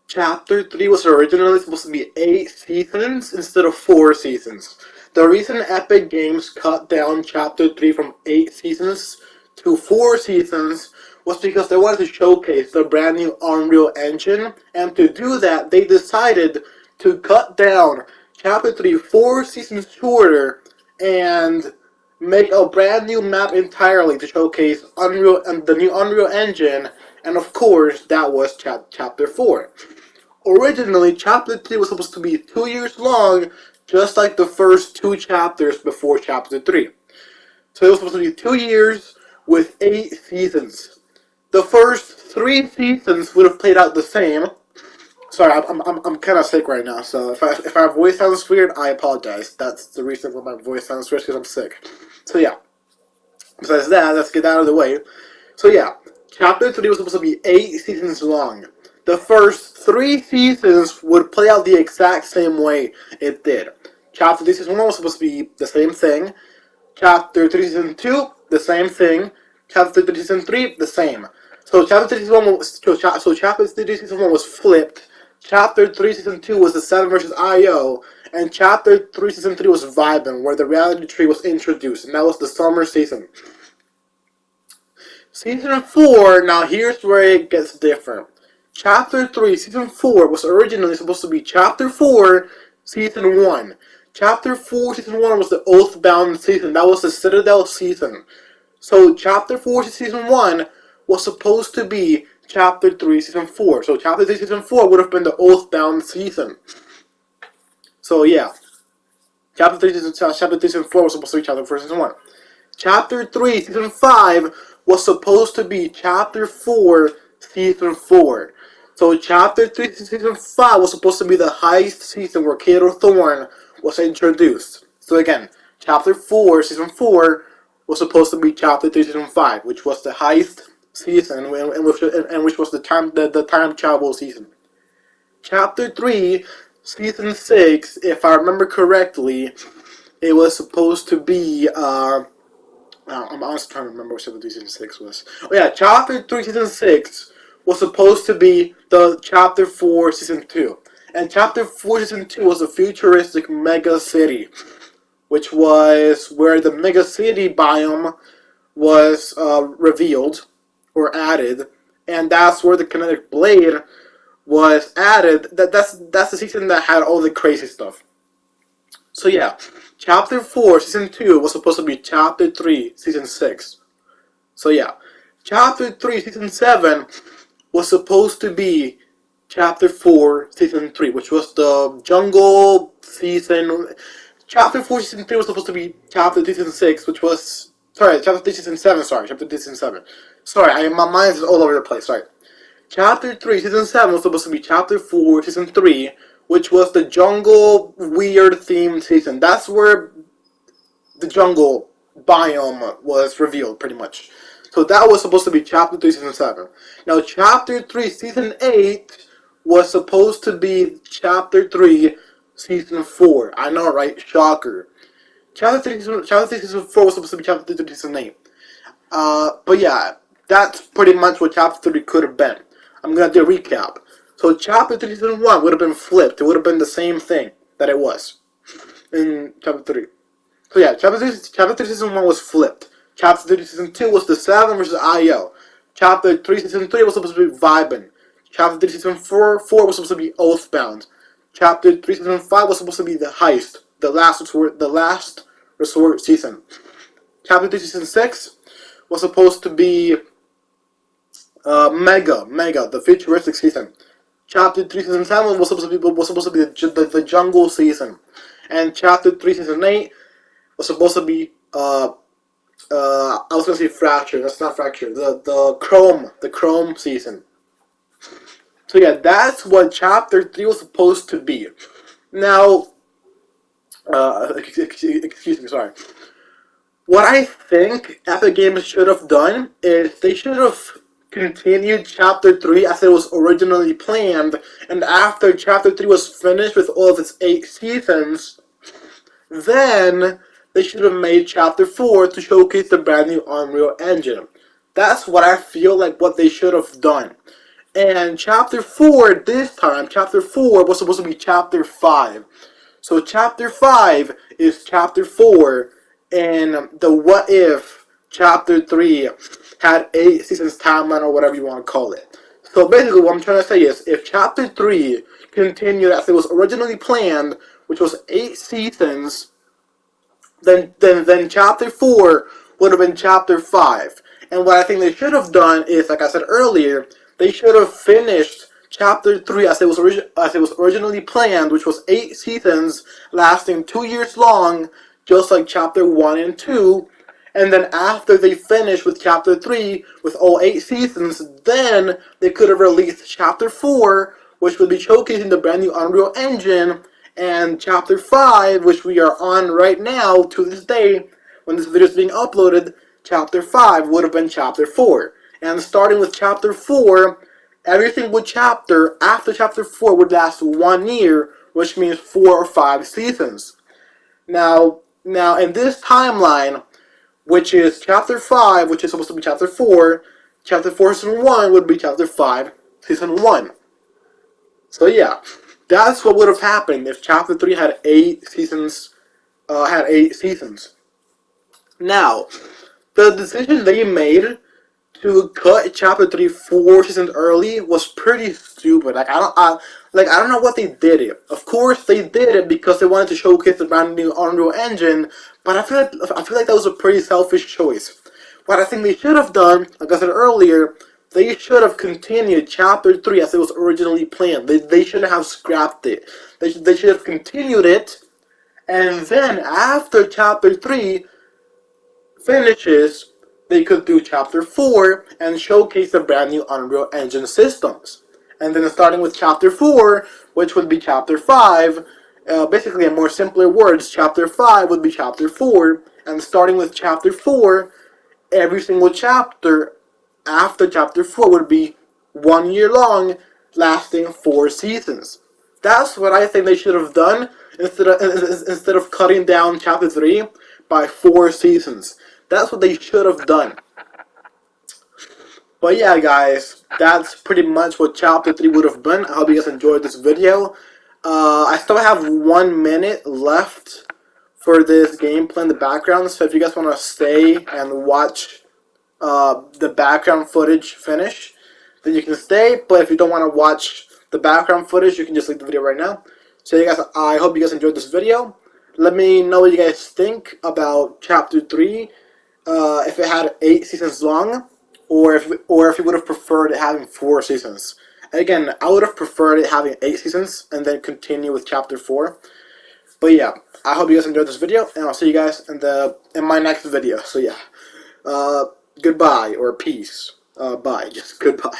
Chapter 3 was originally supposed to be 8 seasons instead of 4 seasons. The reason Epic Games cut down Chapter 3 from 8 seasons to 4 seasons was because they wanted to showcase the brand new Unreal Engine, and to do that, they decided to cut down Chapter 3 4 seasons shorter and make a brand new map entirely to showcase Unreal and the new Unreal Engine, and of course, that was Chapter 4. Originally, Chapter 3 was supposed to be 2 years long, just like the first 2 chapters before Chapter 3. So it was supposed to be 2 years with 8 seasons. The first 3 seasons would have played out the same. Sorry, I'm kind of sick right now, so if my voice sounds weird, I apologize. That's the reason why my voice sounds weird, because I'm sick. So yeah, besides that, let's get out of the way. So yeah, Chapter 3 was supposed to be 8 seasons long. The first 3 seasons would play out the exact same way it did. Chapter 3 Season 1 was supposed to be the same thing. Chapter 3 Season 2, the same thing. Chapter 3 Season 3, the same. So Chapter 3 Season 1 was, Chapter 3 Season 1 was flipped. Chapter 3 Season 2 was the 7 versus IO. And Chapter 3 Season 3 was Vibin, where the reality tree was introduced. And that was the summer season. Season 4, now here's where it gets different. Chapter 3, Season 4 was originally supposed to be Chapter 4, Season 1. Chapter 4, Season 1 was the Oathbound season. That was the Citadel season. So Chapter 4, Season 1 was supposed to be Chapter 3, Season 4. So Chapter 3, Season 4 would have been the Oathbound season. So yeah. Chapter 3, Season 4 was supposed to be Chapter 4, Season 1. Chapter 3, Season 5 was supposed to be Chapter 4, Season 4. So Chapter 3, Season 5 was supposed to be the heist season where Kato Thorn was introduced. So again, Chapter 4, Season 4 was supposed to be Chapter 3, Season 5, which was the heist season, and which was the time travel season. Chapter 3, Season 6, if I remember correctly, it was supposed to be, I'm honestly trying to remember what Chapter 3 Season 6 was. Oh yeah, Chapter 3 Season 6 was supposed to be the Chapter 4 Season 2. And Chapter 4 Season 2 was a futuristic mega city, which was where the mega city biome was revealed or added, and that's where the kinetic blade was added. That's the season that had all the crazy stuff. So yeah, Chapter 4, Season 2 was supposed to be Chapter 3, Season 6. So yeah, Chapter 3, Season 7 was supposed to be Chapter 4, Season 3, which was the jungle season. Chapter 4, Season 3 was supposed to be Chapter 3, Season 6, which was... Sorry, Chapter 3, Season 7, sorry, Chapter 3, Season 7. Sorry, my mind is all over the place, sorry. Chapter 3, Season 7 was supposed to be Chapter 4, Season 3, which was the jungle weird themed season. That's where the jungle biome was revealed, pretty much. So that was supposed to be Chapter 3, Season 7. Now, Chapter 3, Season 8 was supposed to be Chapter 3, Season 4. I know, right? Shocker. Chapter 3, Season 4 was supposed to be Chapter 3, Season 8. But yeah, that's pretty much what Chapter 3 could have been. I'm gonna do a recap. So Chapter 3 Season 1 would have been flipped. It would have been the same thing that it was in Chapter 3. So yeah, Chapter 3 Season 1 was flipped. Chapter 3 Season 2 was the 7 versus IO. Chapter 3 Season 3 was supposed to be Vibin. Chapter 3 Season 4 was supposed to be Oathbound. Chapter 3 Season 5 was supposed to be the Heist, the last resort season. Chapter 3 Season 6 was supposed to be Mega, the futuristic season. Chapter 3 Season 7 was supposed to be the jungle season. And Chapter 3 Season 8 was supposed to be I was gonna say Fracture. That's not Fracture. The Chrome season. So yeah, that's what Chapter 3 was supposed to be. Now, excuse me, sorry. What I think Epic Games should have done is they should have continued Chapter 3 as it was originally planned, and after Chapter 3 was finished with all of its 8 seasons, then they should have made Chapter 4 to showcase the brand new Unreal Engine. That's what I feel like what they should have done. And chapter 4 this time, chapter 4 was supposed to be chapter 5. So chapter 5 is chapter 4, and the what if chapter 3 had 8 seasons timeline or whatever you want to call it. So basically what I'm trying to say is if chapter 3 continued as it was originally planned, which was 8 seasons, then chapter 4 would have been chapter 5. And what I think they should have done is, like I said earlier, they should have finished chapter 3 as it was originally planned, which was 8 seasons lasting 2 years long, just like chapter 1 and 2. And then after they finished with chapter 3 with all 8 seasons, then they could have released chapter 4, which would be showcasing the brand new Unreal Engine, and chapter 5, which we are on right now to this day, when this video is being uploaded, chapter 5 would have been chapter 4. And starting with chapter 4, every single chapter after chapter 4 would last 1 year, which means 4 or 5 seasons. Now in this timeline, which is chapter 5, which is supposed to be chapter 4, chapter 4 season 1 would be chapter 5 season 1. So yeah, that's what would have happened if chapter 3 had 8 seasons. Now, the decision they made to cut chapter 3 4 seasons early was pretty stupid. I don't know what they did it. Of course they did it because they wanted to showcase the brand new Unreal Engine, but I feel like that was a pretty selfish choice. What I think they should have done, like I said earlier, they should have continued chapter 3 as it was originally planned. They shouldn't have scrapped it. They should have continued it, and then after chapter 3 finishes, they could do chapter 4 and showcase the brand new Unreal Engine systems. And then starting with chapter 4, which would be chapter 5, basically in more simpler words, chapter 5 would be chapter 4, and starting with chapter 4, every single chapter after chapter 4 would be 1 year long, lasting 4 seasons. That's what I think they should have done instead of cutting down chapter 3 by 4 seasons. That's what they should have done. But yeah, guys, that's pretty much what chapter 3 would have been. I hope you guys enjoyed this video. I still have 1 minute left for this gameplay in the background, so if you guys want to stay and watch the background footage finish, then you can stay. But if you don't want to watch the background footage, you can just leave the video right now. So you guys, I hope you guys enjoyed this video. Let me know what you guys think about chapter 3. If it had 8 seasons long, or if you would have preferred it having 4 seasons. And again, I would have preferred it having 8 seasons and then continue with chapter 4. But yeah, I hope you guys enjoyed this video, and I'll see you guys in my next video. So yeah, goodbye or peace. Bye. Just goodbye.